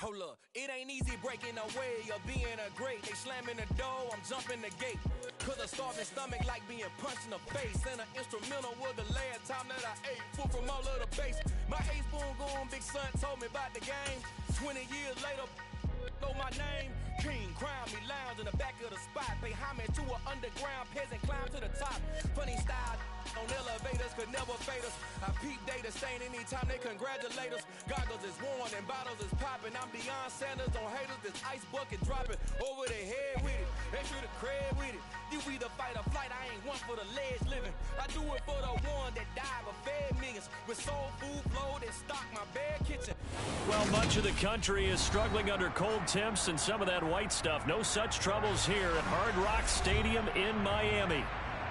Hold up, it ain't easy breaking away or being a great. They slamming the door, I'm jumping the gate. Cause a starving stomach like being punched in the face. And an instrumental was the last time that I ate. Food from all of the base. My ace boom goon, big son told me about the game. 20 years later, know my name. King, crown me, lounge in the back of the spot. Pay homage to an underground peasant, climb to the top. Funny style on elevators could never fade us. I peep data stain anytime they congratulate us. Goggles is worn and bottles is popping. I'm Deion Sanders on haters, this ice bucket dropping over their head with it. Extra the cred with it. You either fight or flight, I ain't one for the ledge living. I do it for the one that died but fed millions. With soul food flow that stock my bare kitchen. Well, much of the country is struggling under cold temps and some of that white stuff. No such troubles here at Hard Rock Stadium in Miami.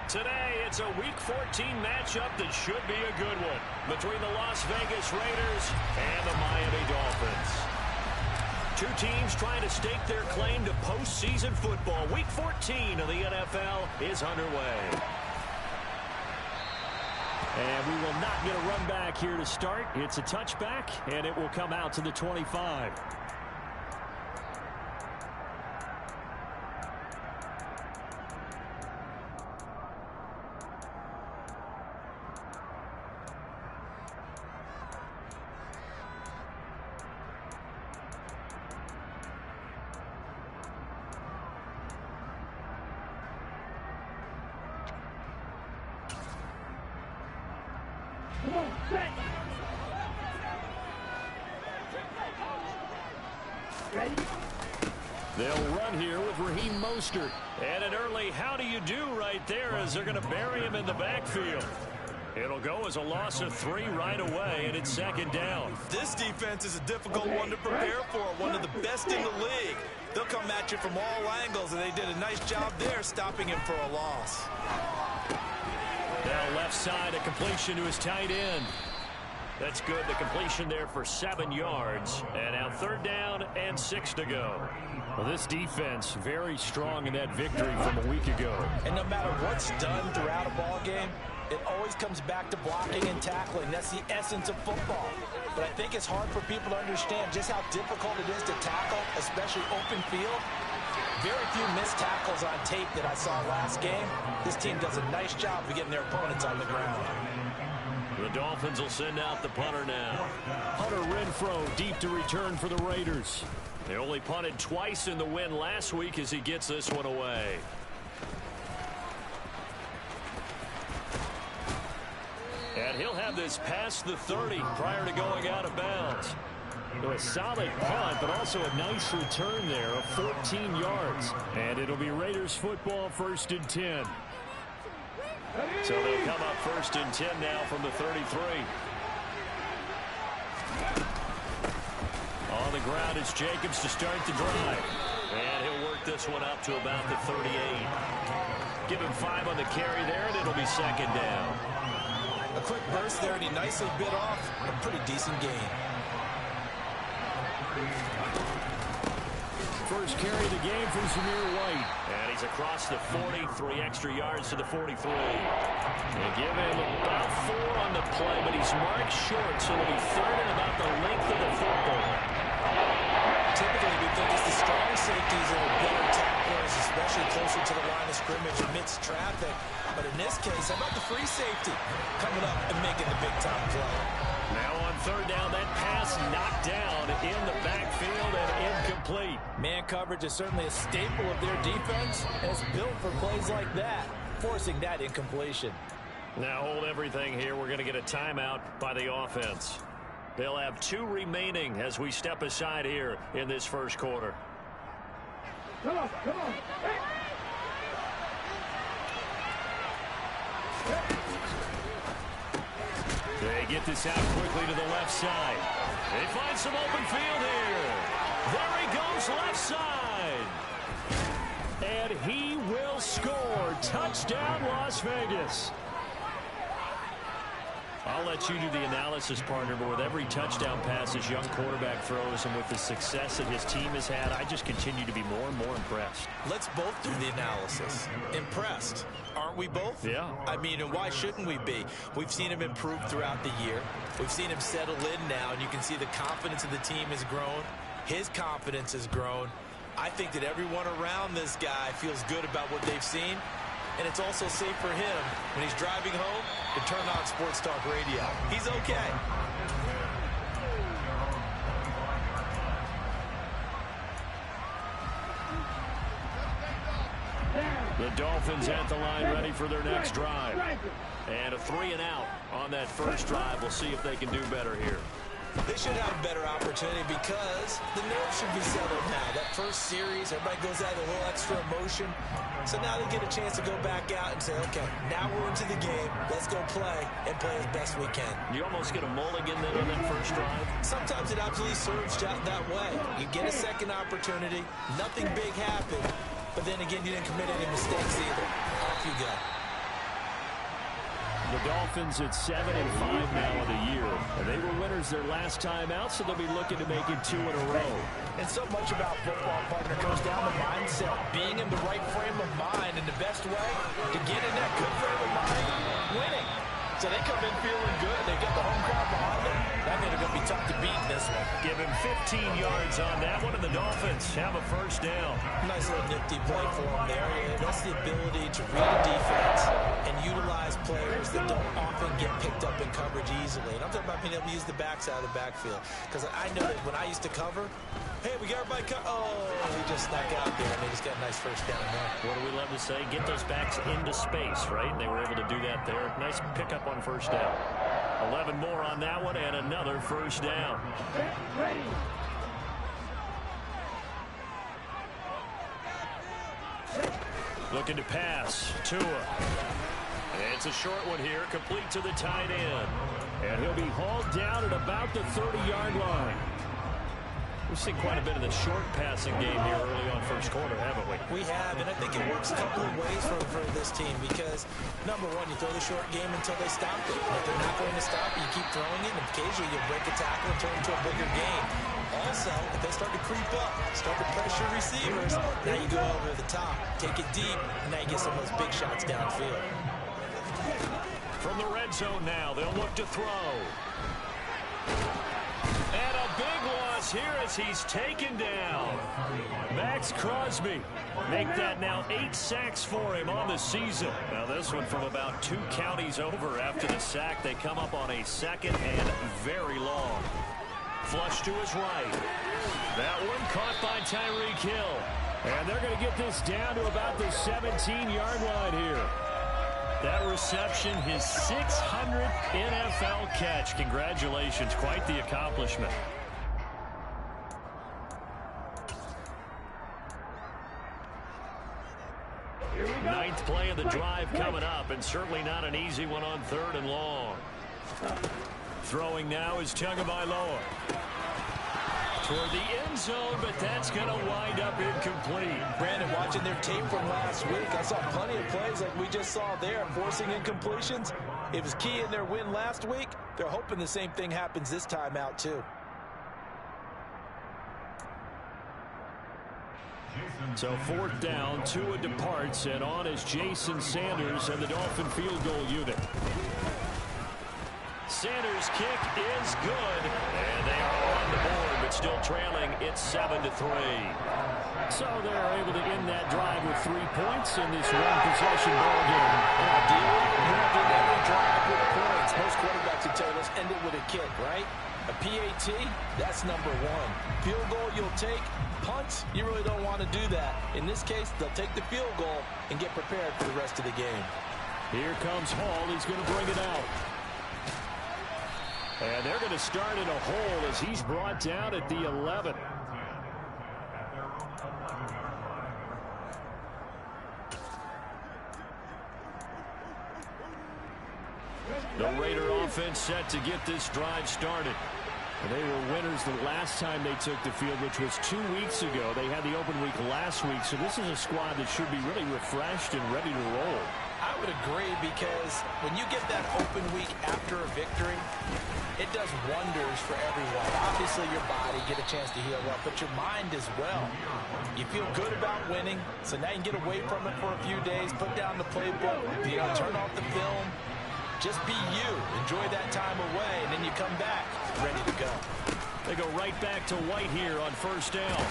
Today, it's a Week 14 matchup that should be a good one between the Las Vegas Raiders and the Miami Dolphins. Two teams trying to stake their claim to postseason football. Week 14 of the NFL is underway. And we will not get a run back here to start. It's a touchback, and it will come out to the 25. They'll run here with Raheem Mostert. And an early how do you do right there as they're going to bury him in the backfield. It'll go as a loss of 3 right away, and it's second down. This defense is a difficult one to prepare for, one of the best in the league. They'll come at you from all angles, and they did a nice job there stopping him for a loss. Now left side, a completion to his tight end. That's good. The completion there for 7 yards. And now third down and 6 to go. Well, this defense very strong in that victory from a week ago. And no matter what's done throughout a ball game, it always comes back to blocking and tackling. That's the essence of football. But I think it's hard for people to understand just how difficult it is to tackle, especially open field. Very few missed tackles on tape that I saw last game. This team does a nice job of getting their opponents on the ground. The Dolphins will send out the punter now. Hunter Renfrow deep to return for the Raiders. They only punted twice in the win last week as he gets this one away. And he'll have this past the 30 prior to going out of bounds. So a solid punt, but also a nice return there of 14 yards. And it'll be Raiders football, 1st and 10. So they'll come up 1st and 10 now from the 33. On the ground, it's Jacobs to start the drive. And he'll work this one up to about the 38. Give him 5 on the carry there, and it'll be second down. A quick burst there, and he nicely bit off a pretty decent gain. First carry of the game from Zamir White. And he's across the 40, 3 extra yards to the 43. They give him about 4 on the play, but he's marked short, so it'll be 3rd and about the length of the football. Typically, we think it's the strong safeties that are better tacklers, especially closer to the line of scrimmage amidst traffic. But in this case, how about the free safety coming up and making the big-time play? Now on 3rd down, that pass knocked down in the backfield and incomplete. Man coverage is certainly a staple of their defense, and it's built for plays like that, forcing that incompletion. Now hold everything here. We're going to get a timeout by the offense. They'll have 2 remaining as we step aside here in this first quarter. Come on, come on. Hey. They get this out quickly to the left side. They find some open field here. There he goes left side. And he will score. Touchdown, Las Vegas. I'll let you do the analysis, partner, but with every touchdown pass his young quarterback throws and with the success that his team has had, I just continue to be more and more impressed. Let's both do the analysis. Impressed. Aren't we both? Yeah. I mean, and why shouldn't we be? We've seen him improve throughout the year. We've seen him settle in now, and you can see the confidence of the team has grown. His confidence has grown. I think that everyone around this guy feels good about what they've seen. And it's also safe for him when he's driving home to turn on Sports Talk Radio. He's okay. The Dolphins at the line ready for their next drive. And a 3-and-out on that first drive. We'll see if they can do better here. They should have a better opportunity because the nerves should be settled now. That first series, everybody goes out with a little extra emotion. So now they get a chance to go back out and say, okay, now we're into the game. Let's go play and play as best we can. You almost get a mulligan then on that first drive? Sometimes it absolutely serves that way. You get a second opportunity. Nothing big happened. But then again, you didn't commit any mistakes either. Off you go. The Dolphins at 7-5 now of the year. And they were winners their last time out, so they'll be looking to make it 2 in a row. And so much about football, partner, comes down to mindset. Being in the right frame of mind, and the best way to get in that good frame of mind, winning. So they come in feeling good. They've got the home crowd behind them. That means they're going to be tough to beat in this one. Give him 15 yards on that one, and the Dolphins have a first down. Nice little nifty play for them there. That's the ability to read a defense and utilize players that don't often get picked up in coverage easily. And I'm talking about being able to use the backs out of the backfield. Because I know that when I used to cover, hey, we got everybody he just snuck out there, and they just got a nice first down there. What do we love to say? Get those backs into space, right? And they were able to do that there. Nice pickup on first down. 11 more on that one, and another first down. Ready. Looking to pass. Tua. It's a short one here, complete to the tight end. And he'll be hauled down at about the 30-yard line. We've seen quite a bit of the short passing game here early on first quarter, haven't we? We have, and I think it works a couple of ways for this team because, number one, you throw the short game until they stop it. And if they're not going to stop it, you keep throwing it, and occasionally you'll break a tackle and turn it into a bigger game. Also, if they start to creep up, start to pressure receivers, now you go over the top, take it deep, and now you get some of those big shots downfield. From the red zone now, they'll look to throw. And a big loss here as he's taken down. Max Crosby. Make that now 8 sacks for him on the season. Now this one from about 2 counties over after the sack. They come up on a second and very long. Flush to his right. That one caught by Tyreek Hill. And they're going to get this down to about the 17-yard line here. That reception, his 600th NFL catch. Congratulations, quite the accomplishment. Ninth play of the drive coming up, and certainly not an easy one on 3rd and long. Throwing now is Tagovailoa. Toward the end zone, but that's going to wind up incomplete. Brandon, watching their tape from last week, I saw plenty of plays like we just saw there, forcing incompletions. It was key in their win last week. They're hoping the same thing happens this time out, too. So 4th down, Tua departs, and on is Jason Sanders and the Dolphin field goal unit. Sanders' kick is good, and they are on the board, but still trailing. It's 7-3. So they're able to end that drive with 3 points in this one-possession ball game. Ideally, you don't do every drive with points. Most quarterbacks would tell you, let's end it with a kick, right? A PAT, that's number 1. Field goal you'll take. Punts, you really don't want to do that. In this case, they'll take the field goal and get prepared for the rest of the game. Here comes Hall. He's going to bring it out. And they're going to start in a hole as he's brought down at the 11. The Raider offense set to get this drive started. And they were winners the last time they took the field, which was 2 weeks ago. They had the open week last week, so this is a squad that should be really refreshed and ready to roll. I would agree, because when you get that open week after a victory, it does wonders for everyone. Obviously, your body get a chance to heal up, but your mind as well. You feel good about winning, so now you can get away from it for a few days, put down the playbook, turn off the film. Just be you. Enjoy that time away, and then you come back ready to go. They go right back to White here on first down.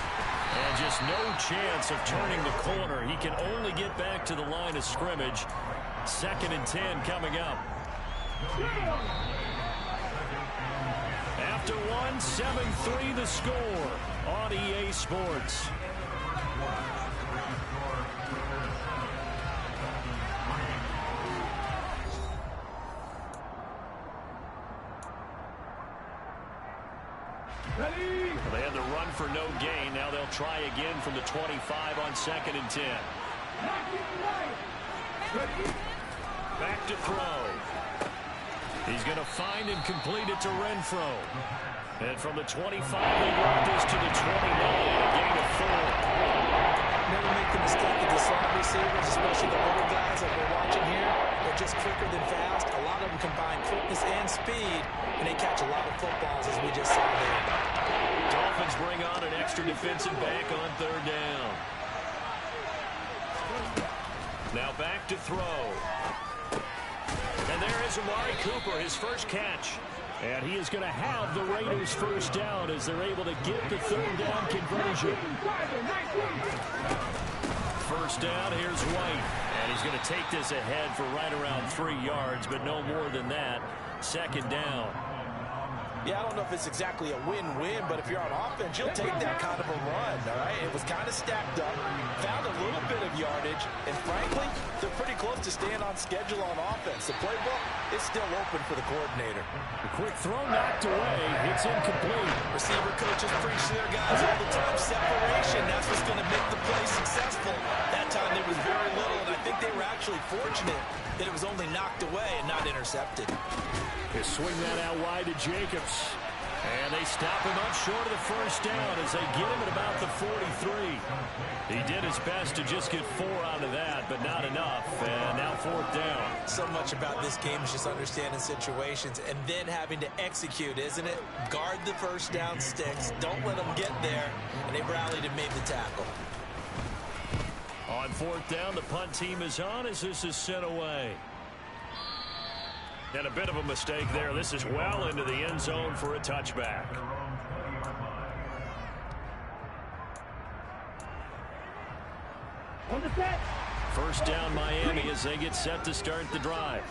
And just no chance of turning the corner. He can only get back to the line of scrimmage. 2nd and 10 coming up. After one, 7-3 the score on EA Sports. They had the run for no gain. Now they'll try again from the 25 on 2nd and 10. Back to throw. He's going to find and complete it to Renfro. And from the 25, they run this to the 29, a gain of 4. Never make the mistake of the slot receivers, especially the little guys that we're watching here. They're just quicker than fast. A lot of them combine quickness and speed, and they catch a lot of footballs, as we just saw there. Dolphins bring on an extra defensive back on 3rd down. Now back to throw. And there is Amari Cooper, his first catch. And he is going to have the Raiders first down as they're able to get the 3rd down conversion. First down, here's White. And he's going to take this ahead for right around 3 yards, but no more than that. 2nd down. Yeah, I don't know if it's exactly a win-win, but if you're on offense, you'll take that kind of a run, all right? It was kind of stacked up, found a little bit of yardage, and frankly, they're pretty close to staying on schedule on offense. The playbook is still open for the coordinator. A quick throw knocked away. It's incomplete. Receiver coaches preach to their guys all the time. Separation, that's what's going to make the play successful. That time there was very little, and I think they were actually fortunate that it was only knocked away and not intercepted. They swing that out wide to Jacobs. And they stop him up short of the first down as they get him at about the 43. He did his best to just get 4 out of that, but not enough. And now 4th down. So much about this game is just understanding situations and then having to execute, isn't it? Guard the first down sticks. Don't let them get there. And they rallied and made the tackle. On 4th down, the punt team is on as this is sent away. And a bit of a mistake there. This is well into the end zone for a touchback. On the set. First down Miami as they get set to start the drive.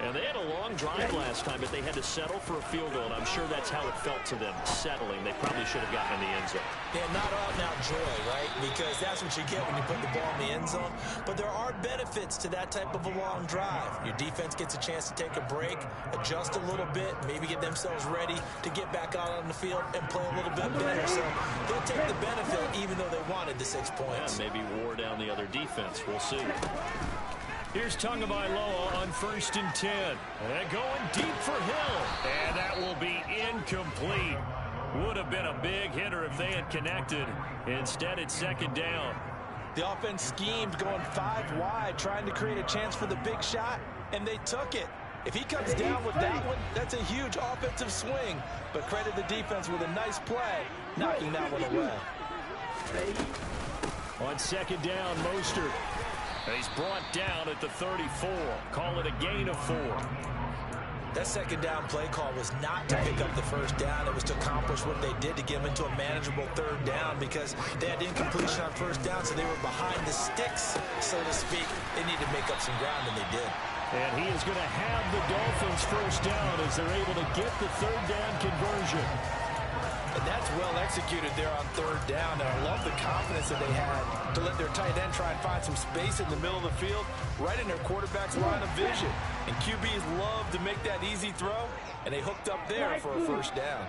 And they had a long drive last time, but they had to settle for a field goal, and I'm sure that's how it felt to them, settling. They probably should have gotten in the end zone. Yeah, not out and out joy, right? Because that's what you get when you put the ball in the end zone. But there are benefits to that type of a long drive. Your defense gets a chance to take a break, adjust a little bit, maybe get themselves ready to get back out on the field and play a little bit better. So they'll take the benefit even though they wanted the 6 points. Yeah, maybe wore down the other defense. We'll see. Here's Tagovailoa on 1st and 10. And going deep for Hill. And that will be incomplete. Would have been a big hitter if they had connected. Instead, it's 2nd down. The offense schemed going 5 wide, trying to create a chance for the big shot, and they took it. If he comes down with that one, that's a huge offensive swing. But credit the defense with a nice play, knocking that one away. On 2nd down, Mostert. He's brought down at the 34. Call it a gain of 4. That 2nd down play call was not to pick up the first down. It was to accomplish what they did to get them into a manageable 3rd down because they had incompletion on first down, so they were behind the sticks, so to speak. They needed to make up some ground, and they did. And he is going to have the Dolphins first down as they're able to get the 3rd down conversion. And that's well executed there on 3rd down. And I love the confidence that they had to let their tight end try and find some space in the middle of the field, right in their quarterback's line of vision. And QBs love to make that easy throw, and they hooked up there for a first down.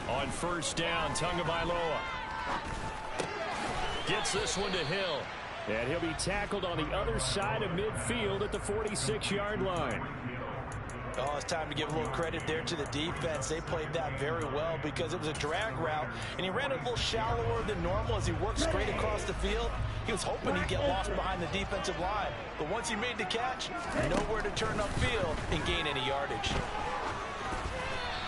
On 1st down, Tagovailoa gets this one to Hill. And he'll be tackled on the other side of midfield at the 46-yard line. Oh, it's time to give a little credit there to the defense. They played that very well because it was a drag route, and he ran a little shallower than normal as he worked straight across the field. He was hoping he'd get lost behind the defensive line, but once he made the catch, nowhere to turn upfield and gain any yardage.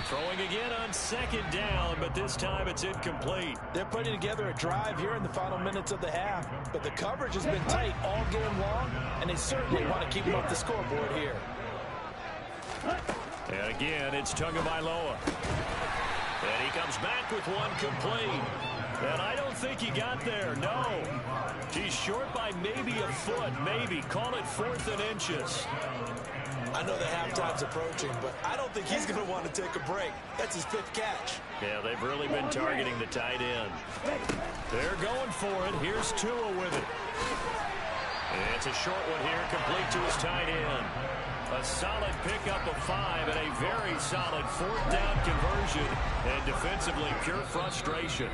Throwing again on 2nd down, but this time it's incomplete. They're putting together a drive here in the final minutes of the half, but the coverage has been tight all game long, and they certainly want to keep them off the scoreboard here. And again, it's Tagovailoa. And he comes back with one complete. And I don't think he got there, no. He's short by maybe a foot, maybe. Call it 4th and inches. I know the halftime's approaching, but I don't think he's going to want to take a break. That's his 5th catch. Yeah, they've really been targeting the tight end. They're going for it. Here's Tua with it. And it's a short one here, complete to his tight end. A solid pickup of 5 and a very solid 4th down conversion. And defensively, pure frustration.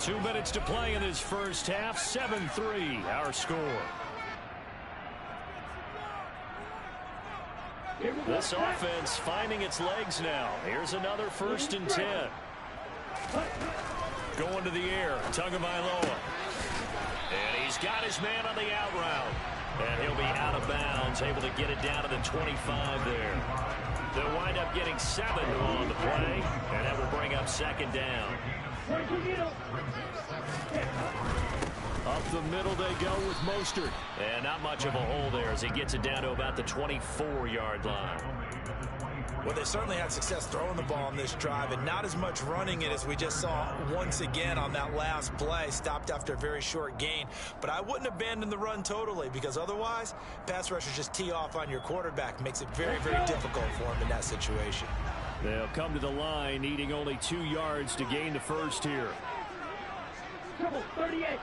2 minutes to play in this first half. 7-3, our score. This offense finding its legs now. Here's another 1st and 10. Going to the air, Tagovailoa. And he's got his man on the out route. And he'll be out of bounds, able to get it down to the 25 there. They'll wind up getting 7 on the play, and that will bring up 2nd down. Up the middle they go with Mostert. And not much of a hole there as he gets it down to about the 24-yard line. Well, they certainly had success throwing the ball on this drive, and not as much running it as we just saw once again on that last play. Stopped after a very short gain. But I wouldn't abandon the run totally, because otherwise, pass rushers just tee off on your quarterback. Makes it very, very difficult for him in that situation. They'll come to the line, needing only 2 yards to gain the first here. 38.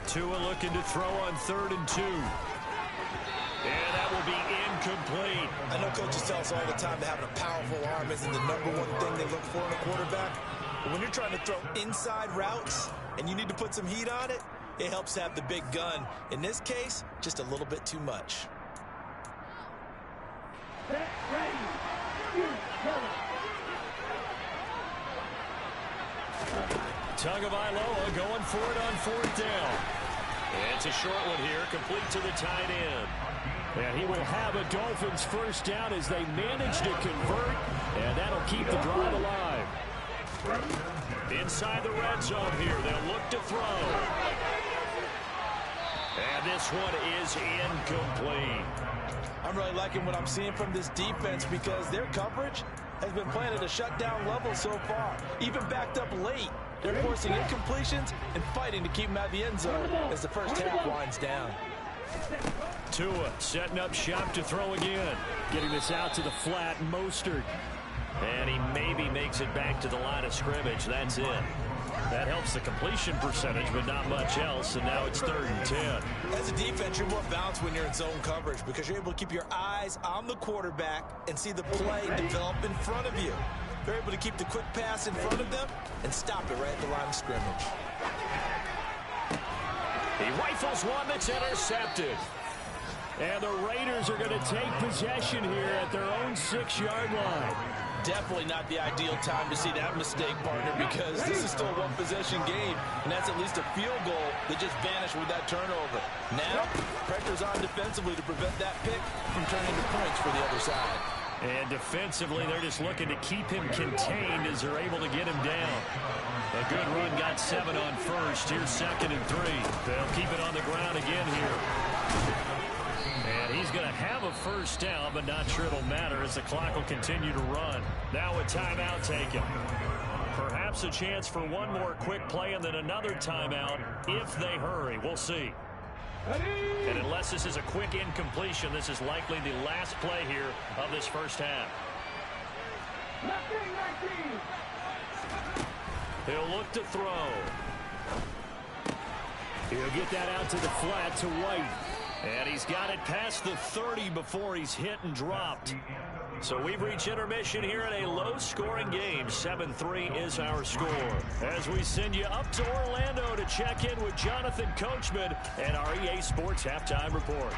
Tua looking to throw on 3rd and 2. And that will be incomplete. I know coaches tell us all the time that having a powerful arm isn't the #1 thing they look for in a quarterback. But when you're trying to throw inside routes and you need to put some heat on it, it helps have the big gun. In this case, just a little bit too much. Tagovailoa going for it on 4th down. It's a short one here, complete to the tight end. And he will have a Dolphins 1st down as they manage to convert, and that'll keep the drive alive. Inside the red zone here, they'll look to throw. And this one is incomplete. I'm really liking what I'm seeing from this defense because their coverage has been playing at a shutdown level so far. Even backed up late, they're forcing incompletions and fighting to keep them out of the end zone as the first half winds down. Tua setting up shop to throw again. Getting this out to the flat, Mostert. And he maybe makes it back to the line of scrimmage. That's it. That helps the completion percentage, but not much else, and now it's 3rd and 10. As a defense, you're more balanced when you're in zone coverage because you're able to keep your eyes on the quarterback and see the play develop in front of you. They're able to keep the quick pass in front of them and stop it right at the line of scrimmage. He rifles one that's intercepted. And the Raiders are going to take possession here at their own 6-yard line. Definitely not the ideal time to see that mistake, partner, because this is still a one-possession game, and that's at least a field goal that just vanished with that turnover. Now, pressure's on defensively to prevent that pick from turning into points for the other side. And defensively, they're just looking to keep him contained as they're able to get him down. A good run got 7 on 1st. Here's 2nd and 3. They'll keep it on the ground again here. And he's going to have a 1st down, but not sure it'll matter as the clock will continue to run. Now a timeout taken. Perhaps a chance for one more quick play and then another timeout if they hurry. We'll see. And unless this is a quick incompletion, this is likely the last play here of this first half. He'll look to throw. He'll get that out to the flat to White. And he's got it past the 30 before he's hit and dropped. So we've reached intermission here in a low-scoring game. 7-3 is our score. As we send you up to Orlando to check in with Jonathan Coachman and our EA Sports Halftime Report.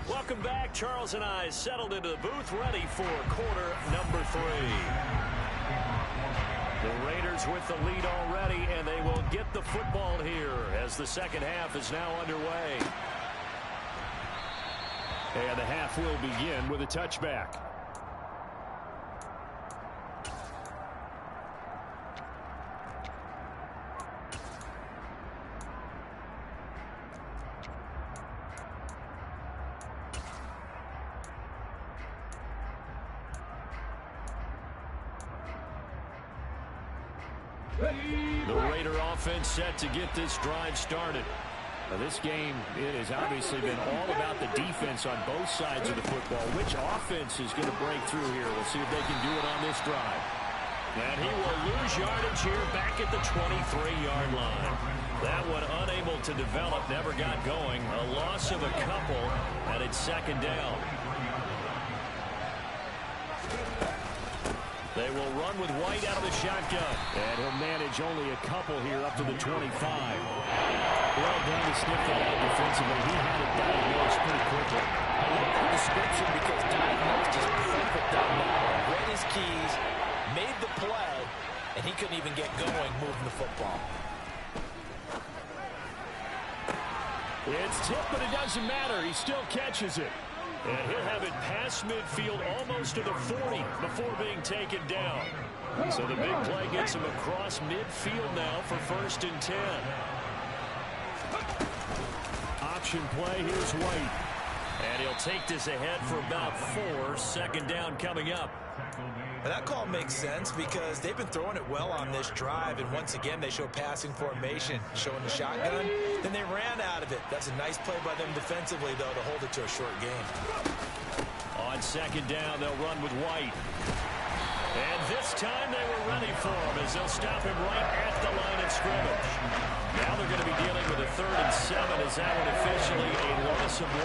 Welcome back. Charles and I settled into the booth ready for quarter number 3. The Raiders with the lead already, and they will get the football here as the second half is now underway. And the half will begin with a touchback. The Raider offense set to get this drive started. Now, this game, it has obviously been all about the defense on both sides of the football. Which offense is going to break through here? We'll see if they can do it on this drive. And he will lose yardage here back at the 23-yard line. That one unable to develop, never got going. A loss of a couple, and it's second down. They will run with White out of the shotgun. And he'll manage only a couple here up to the 25. Well done to sniff that out defensively. He had it diagnosed pretty quickly. I love that description because diagnosed is perfect on that one. Read his keys, made the play, and he couldn't even get going moving the football. It's tipped, but it doesn't matter. He still catches it. And he'll have it past midfield almost to the 40 before being taken down. So the big play gets him across midfield now for 1st and 10. Option play, here's White. And he'll take this ahead for about 4. Second down coming up. And that call makes sense because they've been throwing it well on this drive, and once again they show passing formation, showing the shotgun. Then they ran out of it. That's a nice play by them defensively, though, to hold it to a short game. On second down, they'll run with White. And this time they were ready for him as they'll stop him right at the line of scrimmage. Now they're going to be dealing with a 3rd and 7 as that one officially a loss of 1.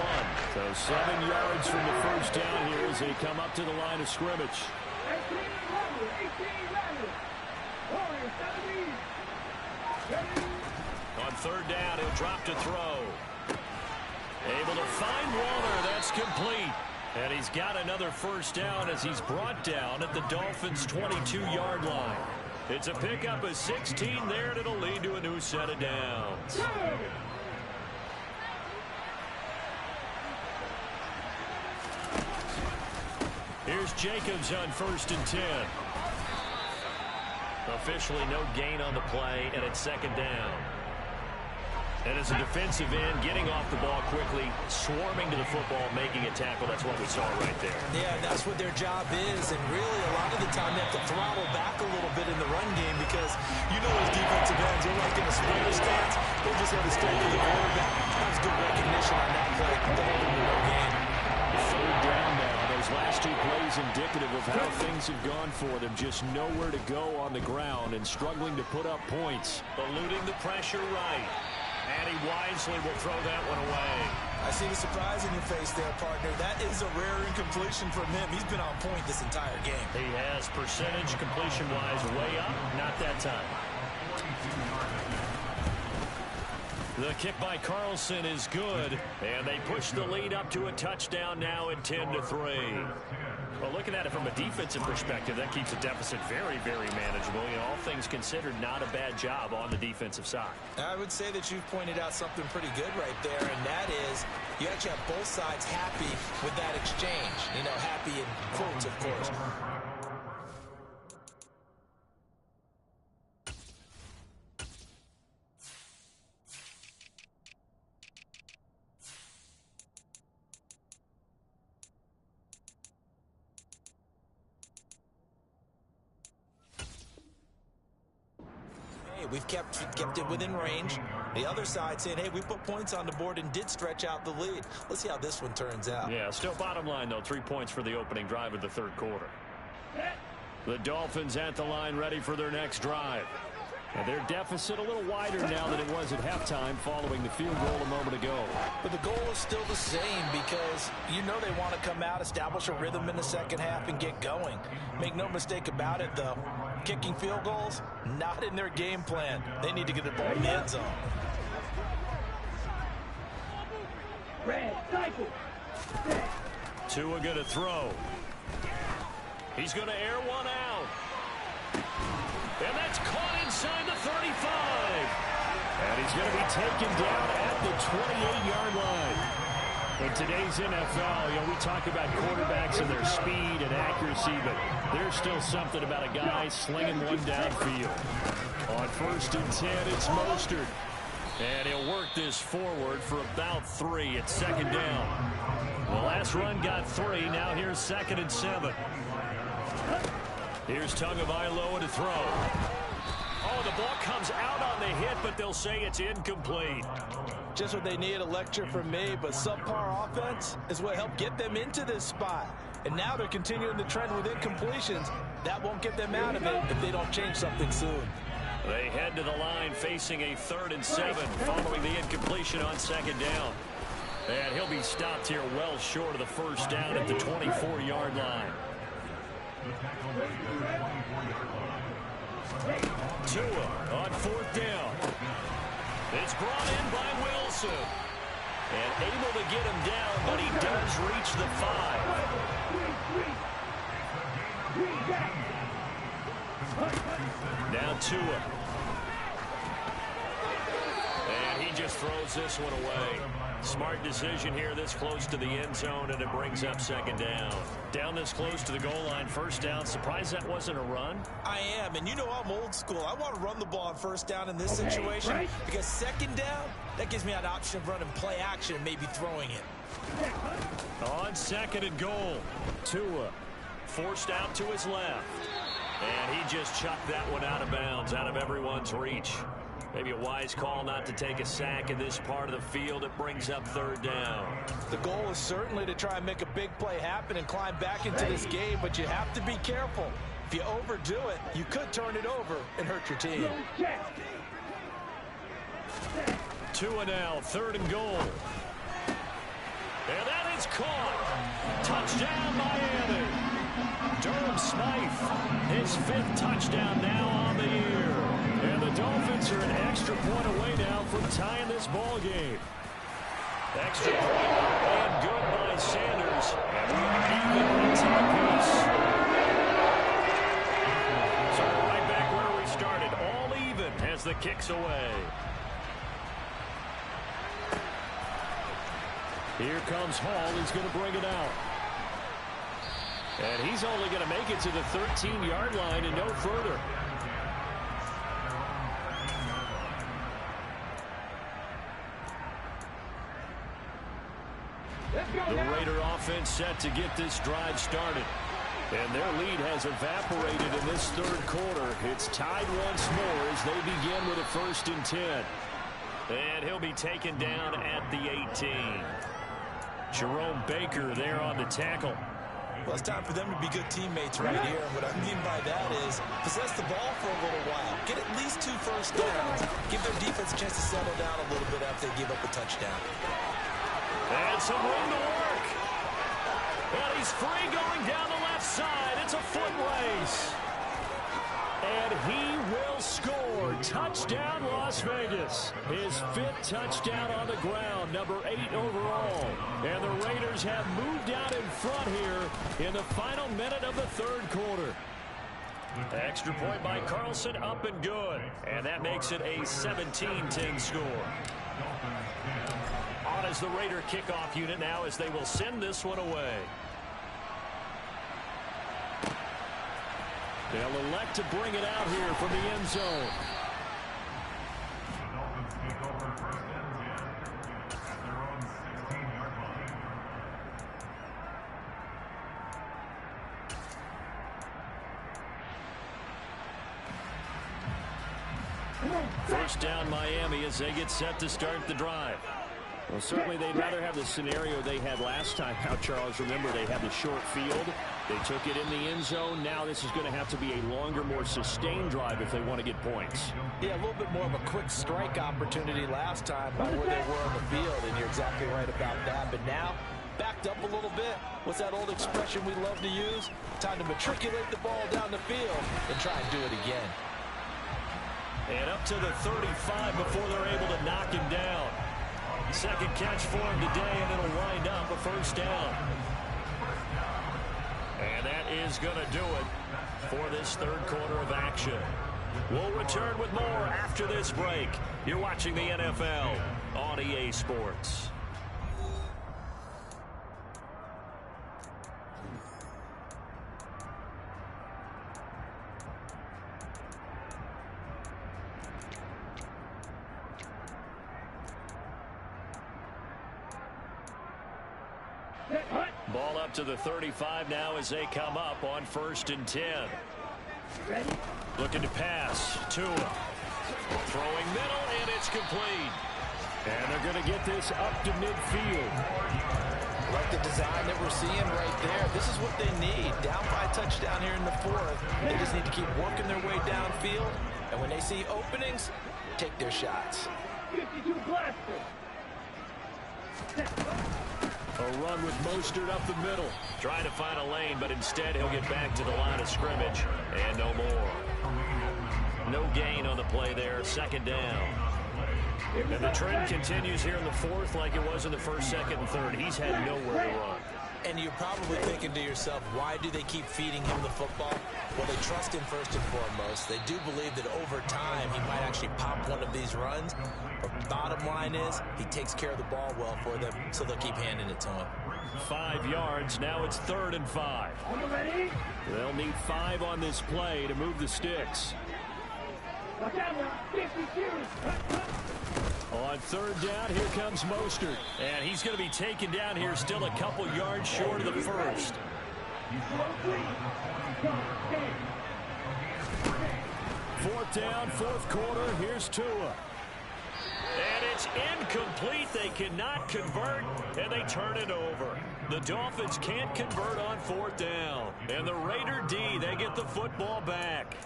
So 7 yards from the first down here as they come up to the line of scrimmage. On 3rd down, he'll drop to throw. Able to find Waller. That's complete. And he's got another first down as he's brought down at the Dolphins' 22-yard line. It's a pickup of 16 there, and it'll lead to a new set of downs. Here's Jacobs on 1st and 10. Officially no gain on the play, and it's second down. And as a defensive end, getting off the ball quickly, swarming to the football, making a tackle. That's what we saw right there. Yeah, that's what their job is. And really, a lot of the time, they have to throttle back a little bit in the run game because you know those defensive ends, they're like in a sprinter stance. They just have to stay to the quarterback. That was good recognition on that play. They're holding the no gain. 3rd down now. Those last 2 plays indicative of how things have gone for them. Just nowhere to go on the ground and struggling to put up points. Eluding the pressure right. And he wisely will throw that one away. I see the surprise in your face there, partner. That is a rare incompletion from him. He's been on point this entire game. He has percentage completion-wise way up. Not that time. The kick by Carlson is good. And they push the lead up to a touchdown now at 10-3. Well, looking at it from a defensive perspective, that keeps the deficit very, very manageable. You know, all things considered, not a bad job on the defensive side. I would say that you've pointed out something pretty good right there, and that is you actually have both sides happy with that exchange. You know, happy in quotes, of course. We've kept it within range. The other side saying, hey, we put points on the board and did stretch out the lead. Let's see how this one turns out. Yeah, still bottom line, though, 3 points for the opening drive of the 3rd quarter. The Dolphins at the line ready for their next drive. And their deficit a little wider now than it was at halftime following the field goal a moment ago. But the goal is still the same because you know they want to come out, establish a rhythm in the second half, and get going. Make no mistake about it, though. Kicking field goals, not in their game plan. They need to get the ball in the end zone. Tua going to throw. He's going to air one out. And that's caught inside the 35. And he's going to be taken down at the 28-yard line. In today's NFL, you know, we talk about quarterbacks and their speed and accuracy, but there's still something about a guy slinging one downfield. On 1st and 10, it's Mostert. And he'll work this forward for about 3 at second down. The last run got 3. Now here's 2nd and 7. Here's Tagovailoa to throw. Oh, the ball comes out on the hit, but they'll say it's incomplete. Just what they need, a lecture from me, but subpar offense is what helped get them into this spot. And now they're continuing the trend with incompletions. That won't get them out of it if they don't change something soon. They head to the line facing a 3rd and 7 following the incompletion on 2nd down. And he'll be stopped here well short of the 1st down at the 24-yard line. Tua on 4th down. It's brought in by Wilson. And able to get him down, but he does reach the 5. Now Tua. And he just throws this one away. Smart decision here this close to the end zone, and it brings up 2nd down. Down this close to the goal line, 1st down. Surprised that wasn't a run? I am, and you know I'm old school. I want to run the ball on 1st down in this situation because 2nd down, that gives me an option of running play action and maybe throwing it. On 2nd and goal, Tua forced out to his left. And he just chucked that one out of bounds, out of everyone's reach. Maybe a wise call not to take a sack in this part of the field. It brings up 3rd down. The goal is certainly to try and make a big play happen and climb back into this game, but you have to be careful. If you overdo it, you could turn it over and hurt your team. Tua now, 3rd and goal. And that is caught. Touchdown, Miami. Durham Smythe, his 5th touchdown now on the year. And the Dolphins are an extra point away now from tying this ball game. Extra point and good by Sanders. And we are even on top piece. So we're right back where we started. All even as the kick's away. Here comes Hall. He's going to bring it out. And he's only going to make it to the 13-yard line and no further. The Raider offense set to get this drive started. And their lead has evaporated in this 3rd quarter. It's tied once more as they begin with a 1st and 10. And he'll be taken down at the 18. Jerome Baker there on the tackle. Well, it's time for them to be good teammates right here. And what I mean by that is possess the ball for a little while. Get at least 2 1st downs. Give their defense a chance to settle down a little bit after they give up a touchdown. And some room to work. And he's free going down the left side. It's a foot race. And he will score. Touchdown, Las Vegas. His 5th touchdown on the ground, number 8 overall. And the Raiders have moved out in front here in the final minute of the 3rd quarter. Extra point by Carlson, up and good. And that makes it a 17-10 score. On as the Raider kickoff unit now as they will send this one away. They'll elect to bring it out here from the end zone. First down Miami as they get set to start the drive. Well, certainly they'd rather have the scenario they had last time out, Charles. Remember, they had the short field. They took it in the end zone. Now this is going to have to be a longer, more sustained drive if they want to get points. Yeah, a little bit more of a quick strike opportunity last time by where they were on the field, and you're exactly right about that. But now, backed up a little bit. What's that old expression we love to use? Time to matriculate the ball down the field and try and do it again. And up to the 35 before they're able to knock him down. Second catch for him today, and it'll wind up a first down. And that is going to do it for this 3rd quarter of action. We'll return with more after this break. You're watching the NFL on EA Sports. Ball up to the 35 now as they come up on 1st and 10. Looking to pass. Tua. Throwing middle, and it's complete. And they're going to get this up to midfield. Like the design that we're seeing right there. This is what they need. Down by a touchdown here in the fourth. They just need to keep working their way downfield. And when they see openings, take their shots. 52 blaster. A run with Mostert up the middle. Trying to find a lane, but instead he'll get back to the line of scrimmage. And no more. No gain on the play there. Second down. And the trend continues here in the fourth like it was in the first, second, and third. He's had nowhere to run. And you're probably thinking to yourself, why do they keep feeding him the football? Well, they trust him first and foremost. They do believe that over time he might actually pop one of these runs. But bottom line is he takes care of the ball well for them, so they'll keep handing it to him. 5 yards. Now it's 3rd and 5. They'll need 5 on this play to move the sticks. On 3rd down, here comes Mostert. And he's going to be taken down here still a couple yards short of the first. 4th down, 4th quarter. Here's Tua. And it's incomplete. They cannot convert, and they turn it over. The Dolphins can't convert on 4th down. And the Raider D, they get the football back.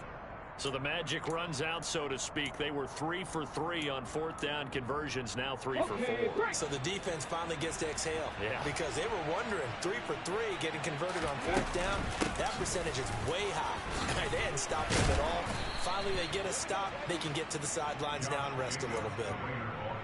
So the magic runs out, so to speak. They were 3 for 3 on 4th down conversions, now 3 for 4. So the defense finally gets to exhale. Yeah. Because they were wondering, 3 for 3 getting converted on 4th down. That percentage is way high. They hadn't stopped them at all. Finally, they get a stop. They can get to the sidelines now and rest a little bit.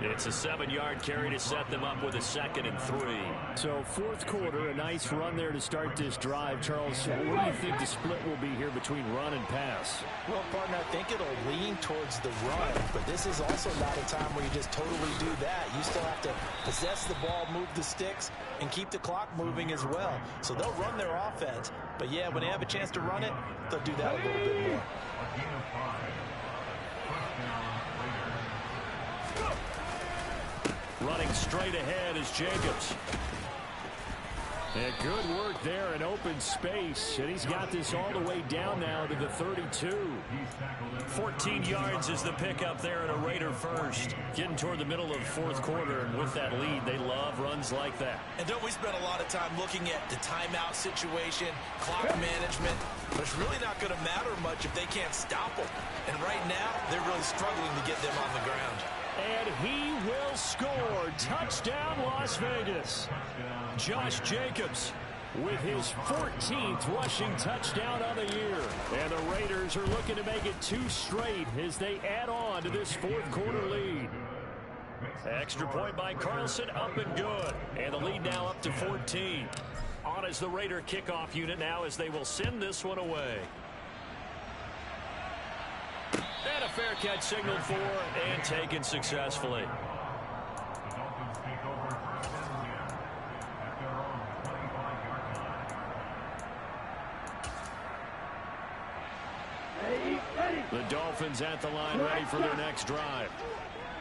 It's a 7-yard carry to set them up with a 2nd and 3. So 4th quarter, a nice run there to start this drive. Charles, what do you think the split will be here between run and pass? Well, partner, I think it'll lean towards the run, but this is also not a time where you just totally do that. You still have to possess the ball, move the sticks, and keep the clock moving as well. So they'll run their offense, but yeah, when they have a chance to run it, they'll do that a little bit more. Running straight ahead is Jacobs. And good work there in open space. And he's got this all the way down now to the 32. 14 yards is the pickup there at a Raider first. Getting toward the middle of the 4th quarter, and with that lead, they love runs like that. And don't we spend a lot of time looking at the timeout situation, clock management, but it's really not going to matter much if they can't stop them. And right now, they're really struggling to get them on the ground. And he will score. Touchdown, Las Vegas. Josh Jacobs with his 14th rushing touchdown on the year. And the Raiders are looking to make it 2 straight as they add on to this 4th quarter lead. Extra point by Carlson, up and good. And the lead now up to 14. On as the Raider kickoff unit now as they will send this one away. And a fair catch signaled for and taken successfully. The Dolphins at the line, ready for their next drive.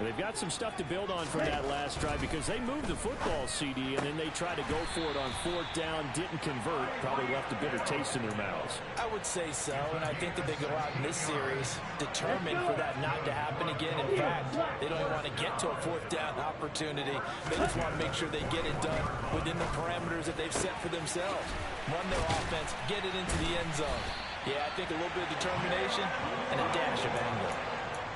They've got some stuff to build on from that last drive because they moved the football, CD, and then they tried to go for it on 4th down, didn't convert, probably left a bitter taste in their mouths. I would say so, and I think that they go out in this series determined for that not to happen again. In fact, they don't even want to get to a 4th down opportunity. They just want to make sure they get it done within the parameters that they've set for themselves. Run their offense, get it into the end zone. Yeah, I think a little bit of determination and a dash of anger.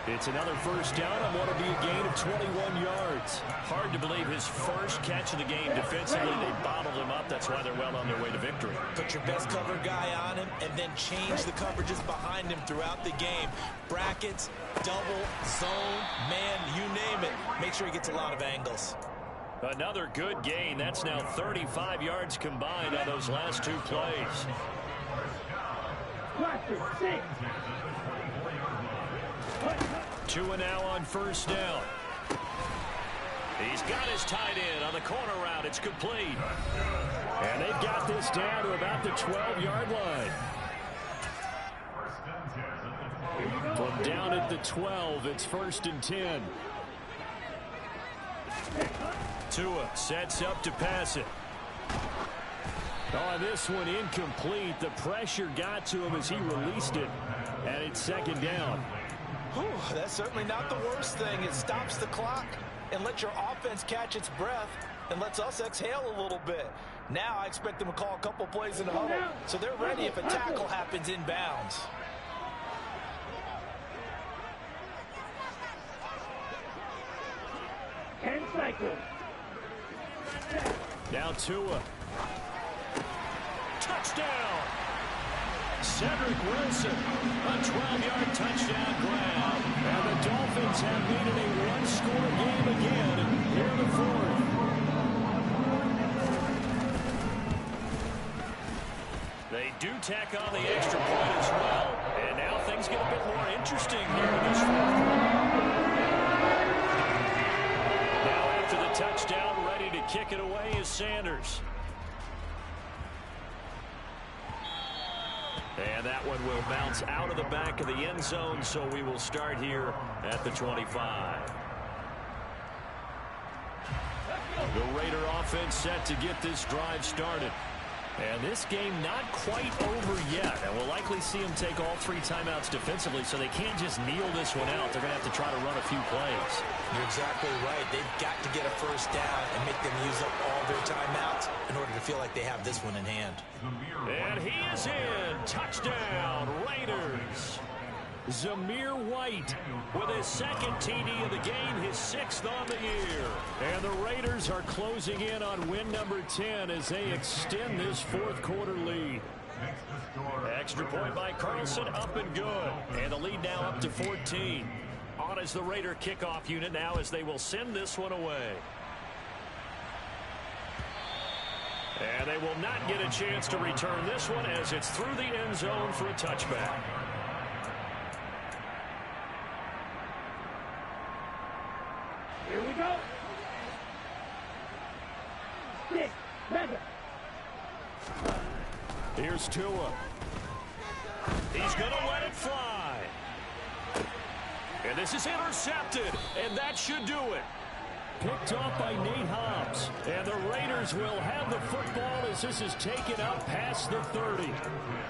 It's another 1st down on what will be a gain of 21 yards. Hard to believe his first catch of the game defensively. They bottled him up. That's why they're well on their way to victory. Put your best cover guy on him and then change the coverages behind him throughout the game. Brackets, double, zone, man, you name it. Make sure he gets a lot of angles. Another good gain. That's now 35 yards combined on those last 2 plays. Tua now on 1st down. He's got his tight end on the corner route. It's complete. And they've got this down to about the 12-yard line. From down at the 12, it's 1st and 10. Tua sets up to pass it. Oh, this one incomplete. The pressure got to him as he released it. And it's second down. Whew, that's certainly not the worst thing. It stops the clock and lets your offense catch its breath and lets us exhale a little bit. Now I expect them to call a couple plays in the huddle, so they're ready if a tackle happens inbounds. Now Tua. Touchdown! Cedric Wilson, a 12-yard touchdown grab. And the Dolphins have made it a one-score game again here in the fourth. They do tack on the extra point as well. And now things get a bit more interesting here in this fourth quarter. Now after the touchdown, ready to kick it away is Sanders. And that one will bounce out of the back of the end zone, so we will start here at the 25. The Raider offense set to get this drive started. And this game not quite over yet. And we'll likely see them take all 3 timeouts defensively, so they can't just kneel this one out. They're going to have to try to run a few plays. You're exactly right. They've got to get a first down and make them use up all their timeouts in order to feel like they have this one in hand. And he is in. Touchdown, Raiders. Zamir White with his second TD of the game, his 6th on the year. And the Raiders are closing in on win number 10 as they extend this fourth quarter lead. Extra point by Carlson, up and good. And the lead now up to 14. On is the Raider kickoff unit now as they will send this one away. And they will not get a chance to return this one as it's through the end zone for a touchback. Here we go. 6, 7. Here's Tua. He's going to let it fly. And this is intercepted, and that should do it. Picked off by Nate Hobbs. And the Raiders will have the football as this is taken up past the 30.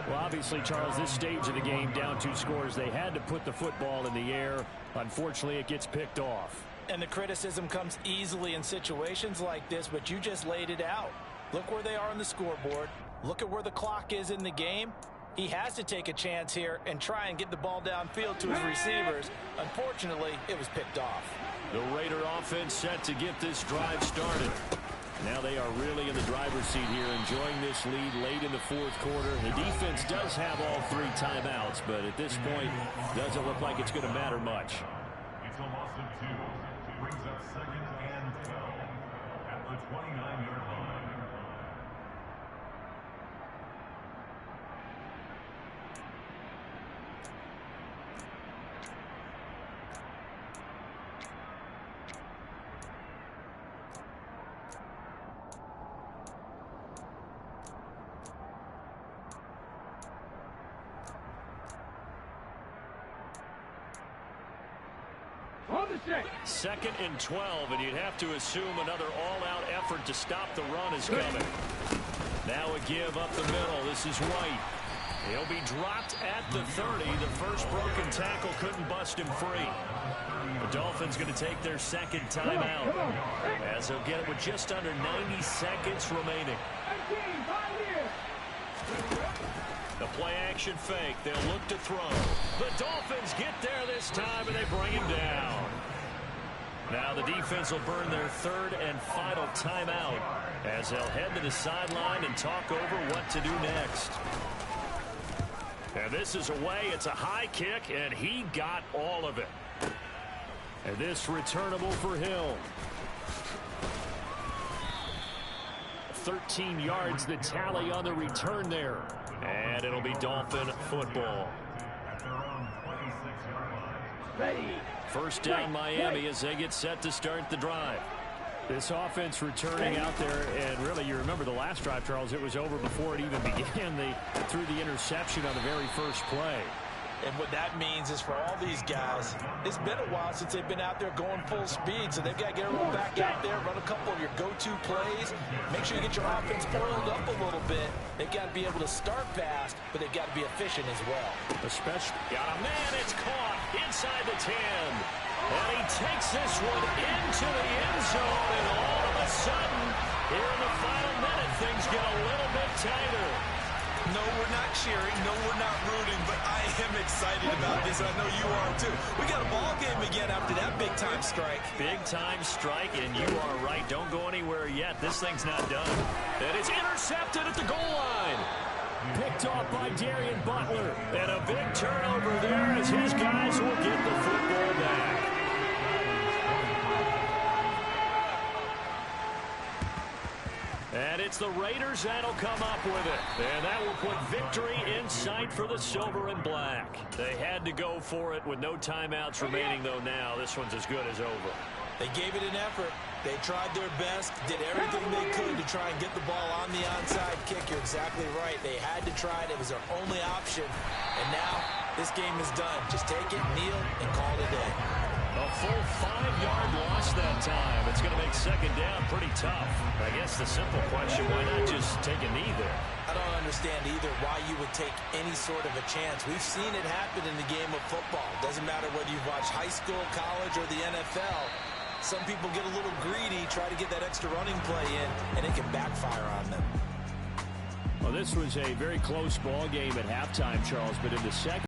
Well, obviously, Charles, this stage of the game, down 2 scores, they had to put the football in the air. Unfortunately, it gets picked off. And the criticism comes easily in situations like this, but you just laid it out. Look where they are on the scoreboard. Look at where the clock is in the game. He has to take a chance here and try and get the ball downfield to his receivers. Unfortunately, it was picked off. The Raider offense set to get this drive started. Now they are really in the driver's seat here, enjoying this lead late in the fourth quarter. The defense does have all 3 timeouts, but at this point, doesn't look like it's going to matter much. It's a loss of 2. Brings up 2nd and 12 at the 29-yard line. Second and 12, and you'd have to assume another all-out effort to stop the run is coming. Now a give up the middle. This is White. He'll be dropped at the 30. The first broken tackle couldn't bust him free. The Dolphins going to take their 2nd timeout as they'll get it with just under 90 seconds remaining. The play-action fake. They'll look to throw. The Dolphins get there this time, and they bring him down. Now the defense will burn their 3rd and final timeout as they'll head to the sideline and talk over what to do next. And this is away. It's a high kick, and he got all of it. And this returnable for Hill. 13 yards the tally on the return there. And it'll be Dolphin football. First down Miami as they get set to start the drive. This offense returning out there, and really you remember the last drive, Charles, it was over before it even began. They threw the interception on the very first play. And what that means is for all these guys, it's been a while since they've been out there going full speed, so they've got to get everyone back out there, run a couple of your go-to plays, make sure you get your offense oiled up a little bit. They've got to be able to start fast, but they've got to be efficient as well. Especially, got a man, it's caught inside the 10. And he takes this one into the end zone, and all of a sudden, here in the final minute, things get a little bit tighter. No, we're not cheering. No, we're not rooting, but I am excited about this. I know you are, too. We got a ball game again after that big-time strike. Big-time strike, and you are right. Don't go anywhere yet. This thing's not done. And it's intercepted at the goal line. Picked off by Darian Butler. And a big turnover there as his guys will get the football back. And it's the Raiders that'll come up with it. And that will put victory in sight for the Silver and Black. They had to go for it with no timeouts remaining, though now. This one's as good as over. They gave it an effort. They tried their best, did everything they could to try and get the ball on the onside kick. You're exactly right. They had to try it. It was their only option. And now this game is done. Just take it, kneel, and call it a day. A full 5-yard loss that time. It's going to make second down pretty tough. I guess the simple question, why not just take a knee there? I don't understand either why you would take any sort of a chance. We've seen it happen in the game of football. Doesn't matter whether you watch high school, college, or the NFL. Some people get a little greedy, try to get that extra running play in, and it can backfire on them. Well, this was a very close ball game at halftime, Charles, but in the second